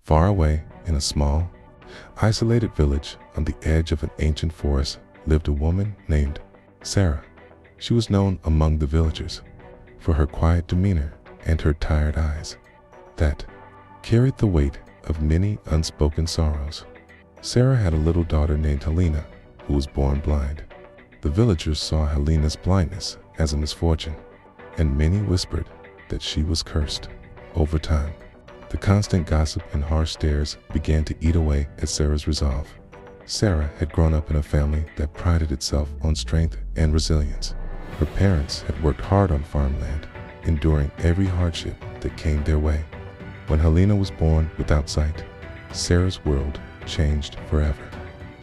Far away, in a small, isolated village on the edge of an ancient forest, lived a woman named Sarah. She was known among the villagers for her quiet demeanor and her tired eyes that carried the weight of many unspoken sorrows. Sarah had a little daughter named Helena, who was born blind. The villagers saw Helena's blindness as a misfortune, and many whispered that she was cursed. Over time, the constant gossip and harsh stares began to eat away at Sarah's resolve. Sarah had grown up in a family that prided itself on strength and resilience. Her parents had worked hard on farmland, enduring every hardship that came their way. When Helena was born without sight, Sarah's world changed forever.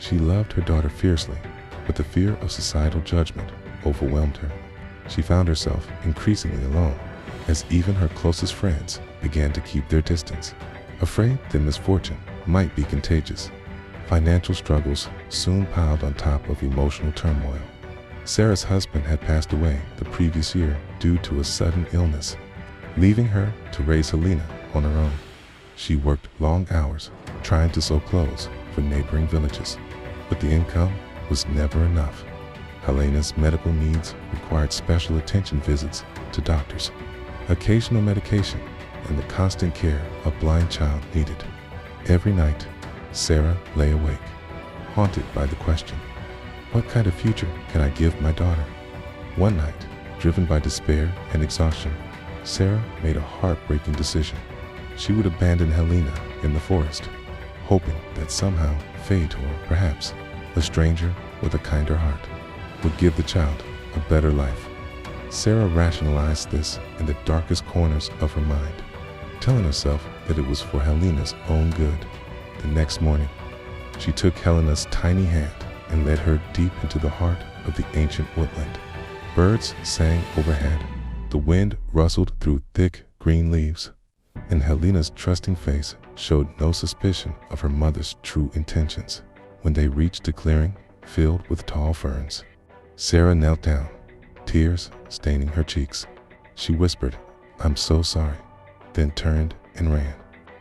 She loved her daughter fiercely, but the fear of societal judgment overwhelmed her. She found herself increasingly alone, as even her closest friends began to keep their distance, afraid that misfortune might be contagious. Financial struggles soon piled on top of emotional turmoil. Sarah's husband had passed away the previous year due to a sudden illness, leaving her to raise Helena on her own. She worked long hours trying to sew clothes for neighboring villages, but the income was never enough. Helena's medical needs required special attention visits to doctors, occasional medication, and the constant care a blind child needed. Every night, Sarah lay awake, haunted by the question, what kind of future can I give my daughter? One night, driven by despair and exhaustion, Sarah made a heartbreaking decision. She would abandon Helena in the forest, hoping that somehow fate, or perhaps a stranger with a kinder heart, would give the child a better life. Sarah rationalized this in the darkest corners of her mind, telling herself that it was for Helena's own good. The next morning, she took Helena's tiny hand and led her deep into the heart of the ancient woodland. Birds sang overhead, the wind rustled through thick green leaves, and Helena's trusting face showed no suspicion of her mother's true intentions. When they reached a clearing filled with tall ferns, Sarah knelt down, tears staining her cheeks. She whispered, "I'm so sorry," then turned and ran.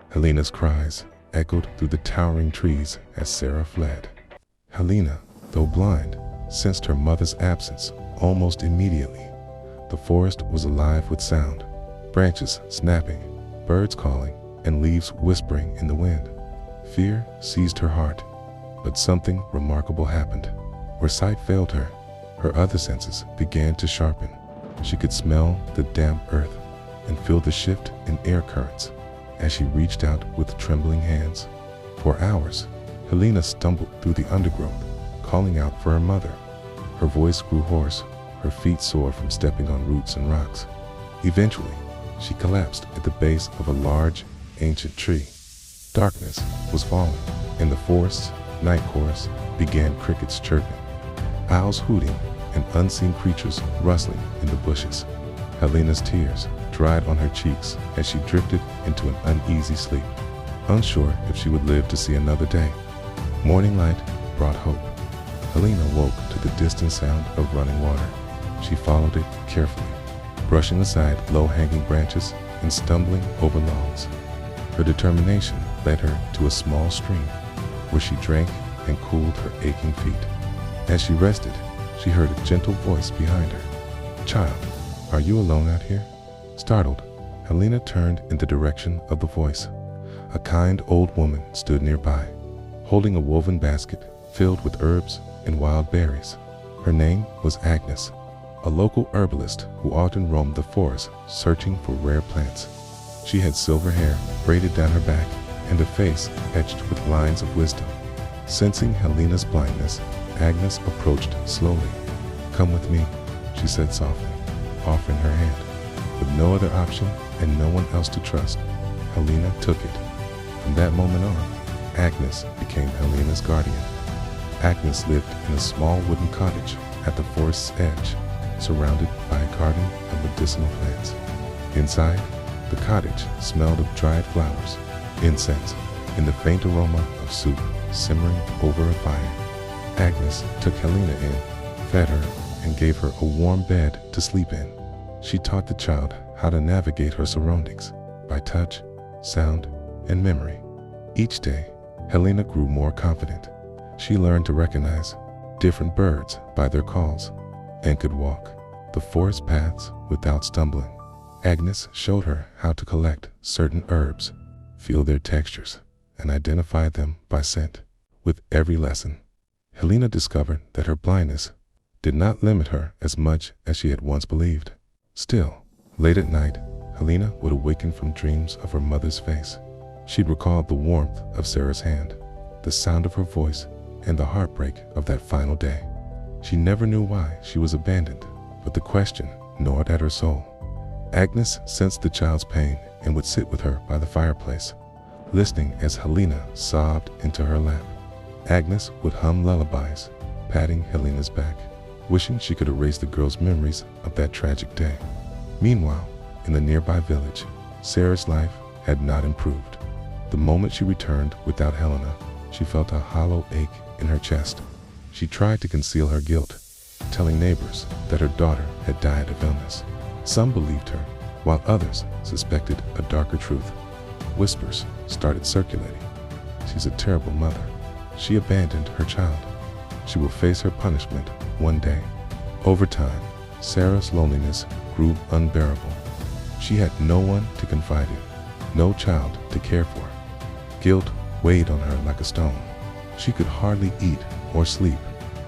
Helena's cries echoed through the towering trees as Sarah fled. Helena, though blind, sensed her mother's absence almost immediately. The forest was alive with sound, branches snapping, birds calling, and leaves whispering in the wind. Fear seized her heart, but something remarkable happened. Where sight failed her, her other senses began to sharpen. She could smell the damp earth and feel the shift in air currents as she reached out with trembling hands. For hours, Helena stumbled through the undergrowth, calling out for her mother. Her voice grew hoarse, her feet sore from stepping on roots and rocks. Eventually, she collapsed at the base of a large, ancient tree. Darkness was falling. In the forest's night chorus began crickets chirping, owls hooting, and unseen creatures rustling in the bushes. Helena's tears dried on her cheeks as she drifted into an uneasy sleep, unsure if she would live to see another day. Morning light brought hope. Helena woke to the distant sound of running water. She followed it carefully, brushing aside low-hanging branches and stumbling over logs. Her determination led her to a small stream, where she drank and cooled her aching feet. As she rested, she heard a gentle voice behind her. "Child, are you alone out here?" Startled, Helena turned in the direction of the voice. A kind old woman stood nearby, holding a woven basket filled with herbs and wild berries. Her name was Agnes, a local herbalist who often roamed the forest searching for rare plants. She had silver hair braided down her back and a face etched with lines of wisdom. Sensing Helena's blindness, Agnes approached slowly. "Come with me," she said softly, offering her hand. With no other option and no one else to trust, Helena took it. From that moment on, Agnes became Helena's guardian. Agnes lived in a small wooden cottage at the forest's edge, surrounded by a garden of medicinal plants. Inside, the cottage smelled of dried flowers, incense, and the faint aroma of soup simmering over a fire. Agnes took Helena in, fed her, and gave her a warm bed to sleep in. She taught the child how to navigate her surroundings by touch, sound, and memory. Each day, Helena grew more confident. She learned to recognize different birds by their calls and could walk the forest paths without stumbling. Agnes showed her how to collect certain herbs, feel their textures, and identify them by scent. With every lesson, Helena discovered that her blindness did not limit her as much as she had once believed. Still, late at night, Helena would awaken from dreams of her mother's face. She'd recall the warmth of Sarah's hand, the sound of her voice, and the heartbreak of that final day. She never knew why she was abandoned, but the question gnawed at her soul. Agnes sensed the child's pain and would sit with her by the fireplace, listening as Helena sobbed into her lap. Agnes would hum lullabies, patting Helena's back, wishing she could erase the girl's memories of that tragic day. Meanwhile, in the nearby village, Sarah's life had not improved. The moment she returned without Helena, she felt a hollow ache in her chest. She tried to conceal her guilt, telling neighbors that her daughter had died of illness. Some believed her, while others suspected a darker truth. Whispers started circulating. She's a terrible mother. She abandoned her child. She will face her punishment one day. Over time, Sarah's loneliness grew unbearable. She had no one to confide in, no child to care for. Guilt weighed on her like a stone. She could hardly eat or sleep,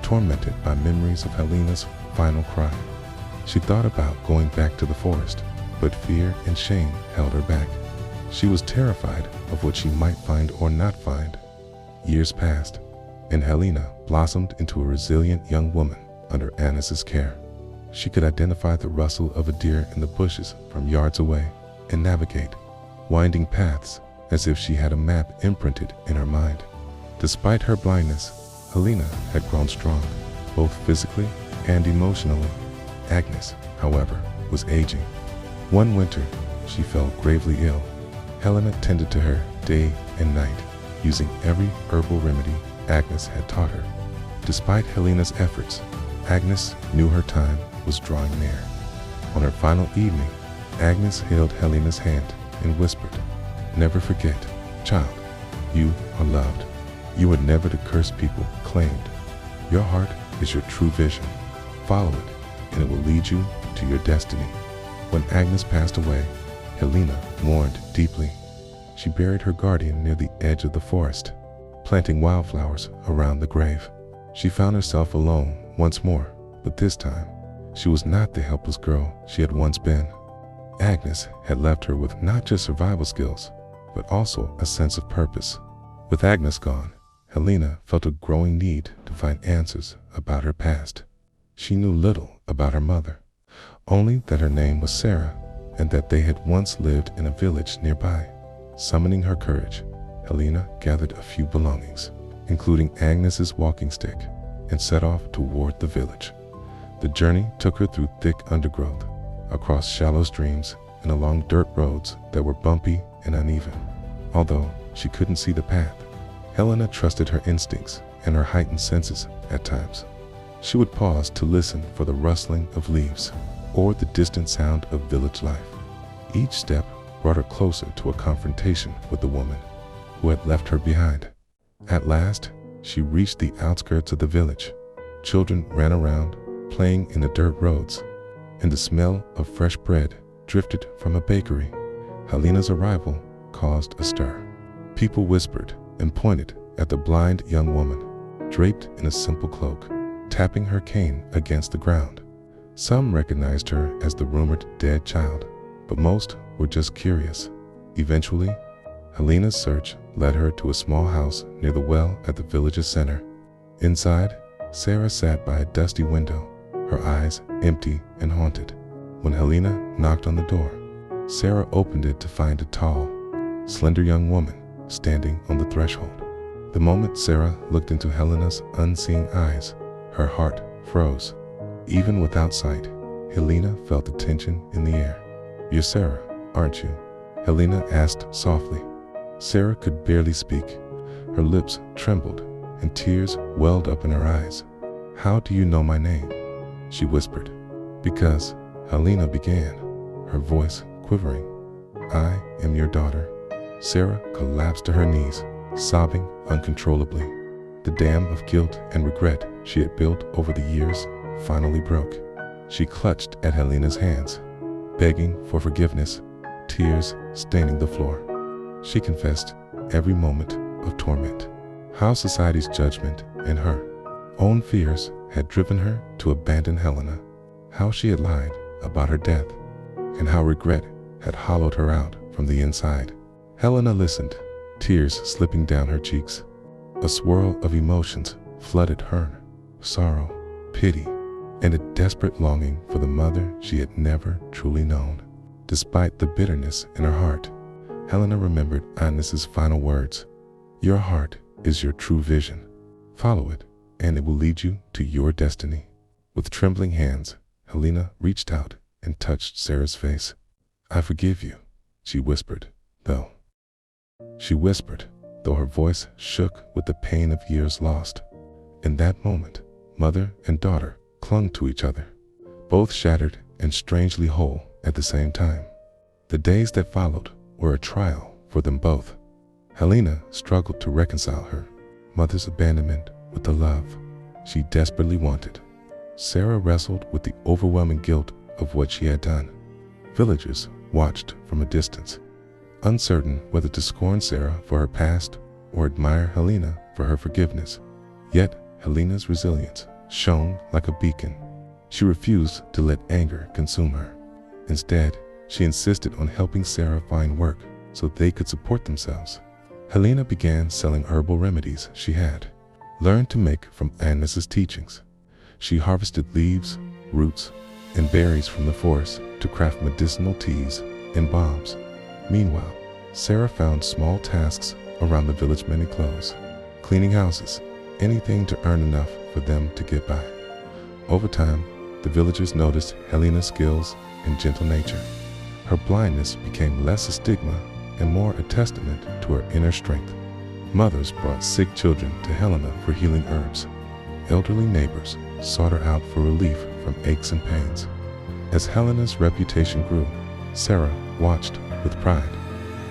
tormented by memories of Helena's final cry. She thought about going back to the forest, but fear and shame held her back. She was terrified of what she might find or not find. Years passed, and Helena blossomed into a resilient young woman under Agnes's care. She could identify the rustle of a deer in the bushes from yards away and navigate winding paths as if she had a map imprinted in her mind. Despite her blindness, Helena had grown strong, both physically and emotionally. Agnes, however, was aging. One winter, she fell gravely ill. Helena tended to her day and night, using every herbal remedy Agnes had taught her. Despite Helena's efforts, Agnes knew her time was drawing near. On her final evening, Agnes held Helena's hand and whispered, "Never forget, child, you are loved. You are never to curse people claimed. Your heart is your true vision. Follow it, and it will lead you to your destiny." When Agnes passed away, Helena mourned deeply. She buried her guardian near the edge of the forest, planting wildflowers around the grave. She found herself alone once more, but this time, she was not the helpless girl she had once been. Agnes had left her with not just survival skills, but also a sense of purpose. With Agnes gone, Helena felt a growing need to find answers about her past. She knew little about her mother, only that her name was Sarah and that they had once lived in a village nearby. Summoning her courage, Helena gathered a few belongings, including Agnes's walking stick, and set off toward the village. The journey took her through thick undergrowth, across shallow streams, and along dirt roads that were bumpy and uneven. Although she couldn't see the path, Helena trusted her instincts and her heightened senses at times. She would pause to listen for the rustling of leaves or the distant sound of village life. Each step brought her closer to a confrontation with the woman who had left her behind. At last, she reached the outskirts of the village. Children ran around, playing in the dirt roads, and the smell of fresh bread drifted from a bakery. Helena's arrival caused a stir. People whispered and pointed at the blind young woman, draped in a simple cloak, tapping her cane against the ground. Some recognized her as the rumored dead child, but most were just curious. Eventually, Helena's search led her to a small house near the well at the village's center. Inside, Sarah sat by a dusty window, her eyes empty and haunted. When Helena knocked on the door, Sarah opened it to find a tall, slender young woman standing on the threshold. The moment Sarah looked into Helena's unseeing eyes, her heart froze. Even without sight, Helena felt the tension in the air. "You're Sarah, aren't you?" Helena asked softly. Sarah could barely speak. Her lips trembled and tears welled up in her eyes. "How do you know my name?" she whispered. "Because," Helena began, her voice quivering. "I am your daughter." Sarah collapsed to her knees, sobbing uncontrollably. The dam of guilt and regret she had built over the years finally broke. She clutched at Helena's hands, begging for forgiveness, tears staining the floor. She confessed every moment of torment. How society's judgment and her own fears had driven her to abandon Helena. How she had lied about her death, and how regret had hollowed her out from the inside. Helena listened, tears slipping down her cheeks. A swirl of emotions flooded her: sorrow, pity, and a desperate longing for the mother she had never truly known. Despite the bitterness in her heart, Helena remembered Agnes's final words: "Your heart is your true vision. Follow it, and it will lead you to your destiny." With trembling hands, Helena reached out and touched Sarah's face. "I forgive you," she whispered, though her voice shook with the pain of years lost. In that moment, mother and daughter clung to each other, both shattered and strangely whole at the same time. The days that followed were a trial for them both. Helena struggled to reconcile her mother's abandonment with the love she desperately wanted. Sarah wrestled with the overwhelming guilt of what she had done. Villagers watched from a distance, uncertain whether to scorn Sarah for her past or admire Helena for her forgiveness. Yet Helena's resilience shone like a beacon. She refused to let anger consume her. Instead, she insisted on helping Sarah find work so they could support themselves. Helena began selling herbal remedies she had learned to make from Agnes's teachings. She harvested leaves, roots, and berries from the forest to craft medicinal teas and balms. Meanwhile, Sarah found small tasks around the village many clothes, cleaning houses, anything to earn enough for them to get by. Over time, the villagers noticed Helena's skills and gentle nature. Her blindness became less a stigma and more a testament to her inner strength. Mothers brought sick children to Helena for healing herbs. Elderly neighbors sought her out for relief from aches and pains. As Helena's reputation grew, Sarah watched with pride,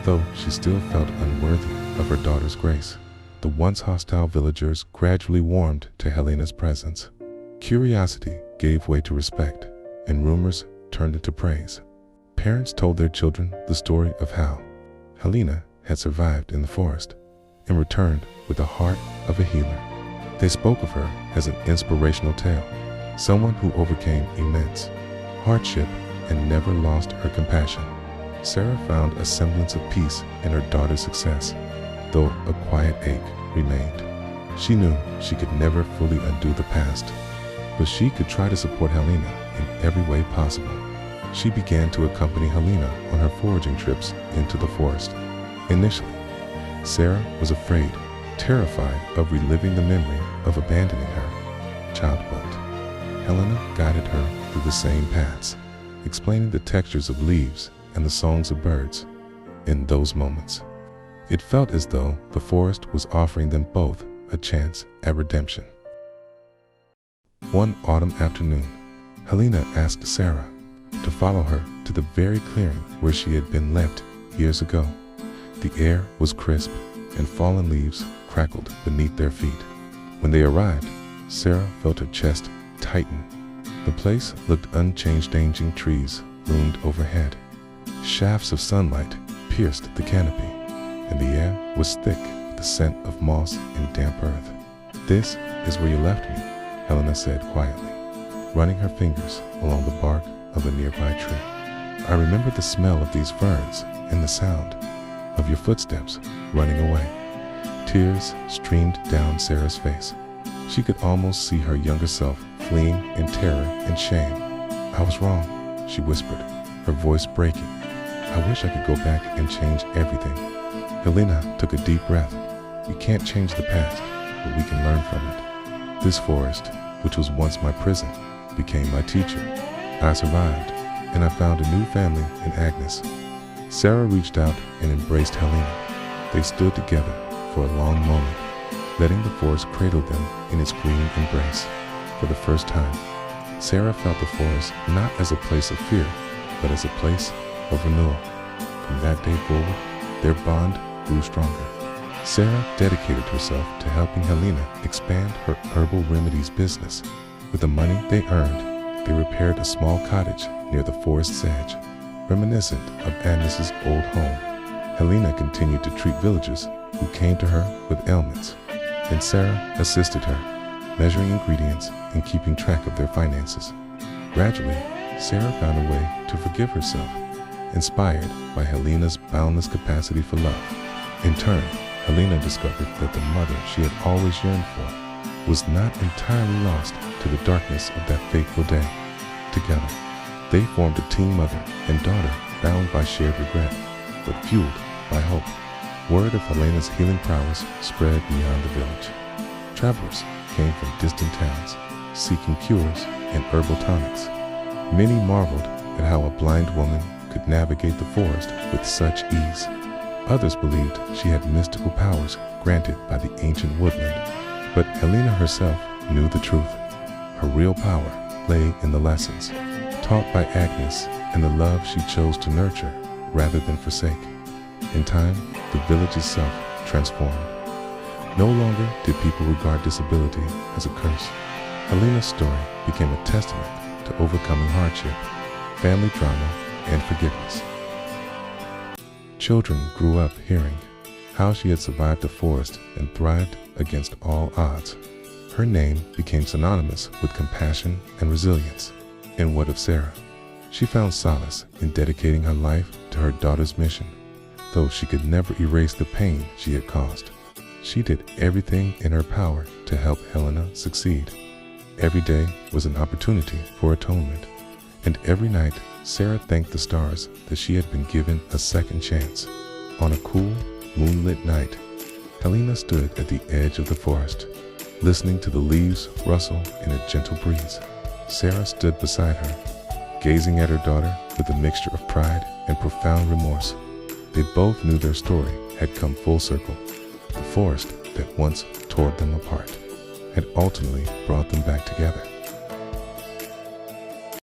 though she still felt unworthy of her daughter's grace. The once hostile villagers gradually warmed to Helena's presence. Curiosity gave way to respect, and rumors turned into praise. Parents told their children the story of how Helena had survived in the forest and returned with the heart of a healer. They spoke of her as an inspirational tale, someone who overcame immense hardship and never lost her compassion. Sarah found a semblance of peace in her daughter's success, though a quiet ache remained. She knew she could never fully undo the past, but she could try to support Helena in every way possible. She began to accompany Helena on her foraging trips into the forest. Initially, Sarah was afraid, terrified of reliving the memory of abandoning her child. Helena guided her through the same paths, explaining the textures of leaves and the songs of birds. In those moments, it felt as though the forest was offering them both a chance at redemption. One autumn afternoon, Helena asked Sarah to follow her to the very clearing where she had been left years ago. The air was crisp, and fallen leaves crackled beneath their feet. When they arrived, Sarah felt her chest tighten. The place looked unchanged. Ancient trees loomed overhead. Shafts of sunlight pierced the canopy, and the air was thick with the scent of moss and damp earth. "This is where you left me," Helena said quietly, running her fingers along the bark of a nearby tree. "I remember the smell of these ferns and the sound of your footsteps running away." Tears streamed down Sarah's face. She could almost see her younger self fleeing in terror and shame. "I was wrong," she whispered, her voice breaking. "I wish I could go back and change everything." Helena took a deep breath. "We can't change the past, but we can learn from it. This forest, which was once my prison, became my teacher. I survived, and I found a new family in Agnes." Sarah reached out and embraced Helena. They stood together for a long moment, letting the forest cradle them in its green embrace. For the first time, Sarah felt the forest not as a place of fear, but as a place of renewal. From that day forward, their bond grew stronger. Sarah dedicated herself to helping Helena expand her herbal remedies business. With the money they earned, they repaired a small cottage near the forest's edge, reminiscent of Agnes's old home. Helena continued to treat villagers who came to her with ailments, and Sarah assisted her, measuring ingredients and keeping track of their finances. Gradually, Sarah found a way to forgive herself, inspired by Helena's boundless capacity for love. In turn, Helena discovered that the mother she had always yearned for was not entirely lost to the darkness of that fateful day. Together, they formed a teen mother and daughter bound by shared regret, but fueled by hope. Word of Helena's healing prowess spread beyond the village. Travelers came from distant towns, seeking cures and herbal tonics. Many marveled at how a blind woman could navigate the forest with such ease. Others believed she had mystical powers granted by the ancient woodland, but Helena herself knew the truth. Her real power lay in the lessons taught by Agnes and the love she chose to nurture rather than forsake. In time, the village itself transformed. No longer did people regard disability as a curse. Helena's story became a testament to overcoming hardship, family drama, and forgiveness. Children grew up hearing how she had survived the forest and thrived against all odds. Her name became synonymous with compassion and resilience. And what of Sarah? She found solace in dedicating her life to her daughter's mission. Though she could never erase the pain she had caused, she did everything in her power to help Helena succeed. Every day was an opportunity for atonement, and every night Sarah thanked the stars that she had been given a second chance. On a cool, moonlit night, Helena stood at the edge of the forest, listening to the leaves rustle in a gentle breeze. Sarah stood beside her, gazing at her daughter with a mixture of pride and profound remorse. They both knew their story had come full circle. The forest that once tore them apart had ultimately brought them back together.